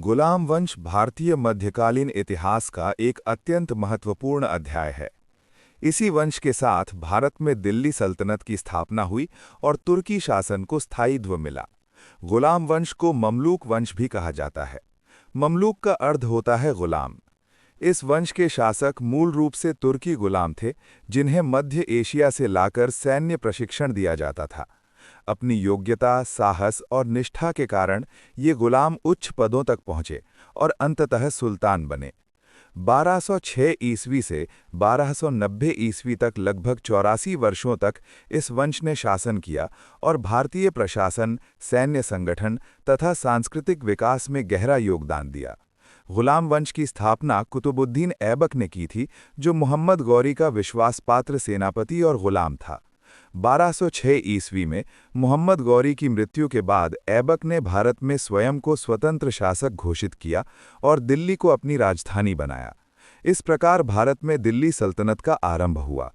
गुलाम वंश भारतीय मध्यकालीन इतिहास का एक अत्यंत महत्वपूर्ण अध्याय है। इसी वंश के साथ भारत में दिल्ली सल्तनत की स्थापना हुई और तुर्की शासन को स्थायित्व मिला। गुलाम वंश को ममलूक वंश भी कहा जाता है। ममलूक का अर्थ होता है गुलाम। इस वंश के शासक मूल रूप से तुर्की गुलाम थे, जिन्हें मध्य एशिया से लाकर सैन्य प्रशिक्षण दिया जाता था। अपनी योग्यता, साहस और निष्ठा के कारण ये गुलाम उच्च पदों तक पहुँचे और अंततः सुल्तान बने। 1206 ईस्वी से 1290 ईस्वी तक लगभग 84 वर्षों तक इस वंश ने शासन किया और भारतीय प्रशासन, सैन्य संगठन तथा सांस्कृतिक विकास में गहरा योगदान दिया। गुलाम वंश की स्थापना कुतुबुद्दीन ऐबक ने की थी, जो मोहम्मद गौरी का विश्वासपात्र सेनापति और गुलाम था। 1206 ईस्वी में मोहम्मद गौरी की मृत्यु के बाद ऐबक ने भारत में स्वयं को स्वतंत्र शासक घोषित किया और दिल्ली को अपनी राजधानी बनाया। इस प्रकार भारत में दिल्ली सल्तनत का आरंभ हुआ।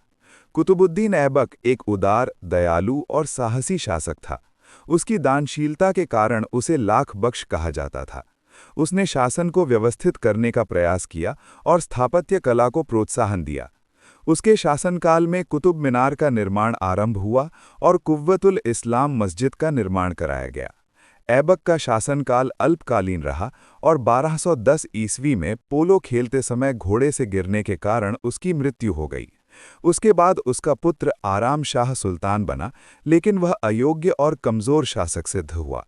कुतुबुद्दीन ऐबक एक उदार, दयालु और साहसी शासक था। उसकी दानशीलता के कारण उसे लाख बख्श कहा जाता था। उसने शासन को व्यवस्थित करने का प्रयास किया और स्थापत्य कला को प्रोत्साहन दिया। उसके शासनकाल में कुतुब मीनार का निर्माण आरंभ हुआ और कुव्वतुल इस्लाम मस्जिद का निर्माण कराया गया। ऐबक का शासनकाल अल्पकालीन रहा और 1210 ईस्वी में पोलो खेलते समय घोड़े से गिरने के कारण उसकी मृत्यु हो गई। उसके बाद उसका पुत्र आराम शाह सुल्तान बना, लेकिन वह अयोग्य और कमज़ोर शासक सिद्ध हुआ।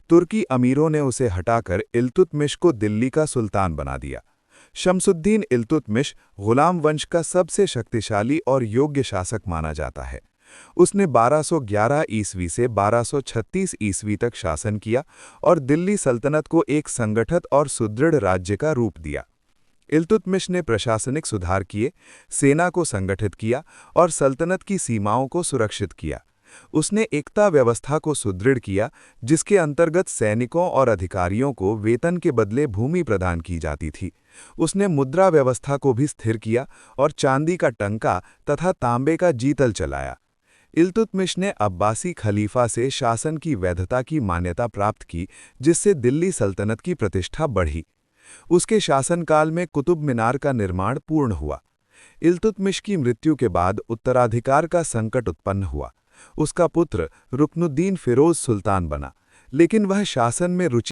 तुर्की अमीरों ने उसे हटाकर इल्तुतमिश को दिल्ली का सुल्तान बना दिया। शमसुद्दीन इल्तुतमिश गुलाम वंश का सबसे शक्तिशाली और योग्य शासक माना जाता है। उसने 1211 ईस्वी से 1236 ईस्वी तक शासन किया और दिल्ली सल्तनत को एक संगठित और सुदृढ़ राज्य का रूप दिया। इल्तुतमिश ने प्रशासनिक सुधार किए, सेना को संगठित किया और सल्तनत की सीमाओं को सुरक्षित किया। उसने एकता व्यवस्था को सुदृढ़ किया, जिसके अंतर्गत सैनिकों और अधिकारियों को वेतन के बदले भूमि प्रदान की जाती थी। उसने मुद्रा व्यवस्था को भी स्थिर किया और चांदी का टंका तथा तांबे का जीतल चलाया। इल्तुतमिश ने अब्बासी खलीफा से शासन की वैधता की मान्यता प्राप्त की, जिससे दिल्ली सल्तनत की प्रतिष्ठा बढ़ी। उसके शासनकाल में कुतुब मीनार का निर्माण पूर्ण हुआ। इल्तुतमिश की मृत्यु के बाद उत्तराधिकार का संकट उत्पन्न हुआ। उसका पुत्र रुकनुद्दीन फिरोज सुल्तान बना, लेकिन वह शासन में रुचि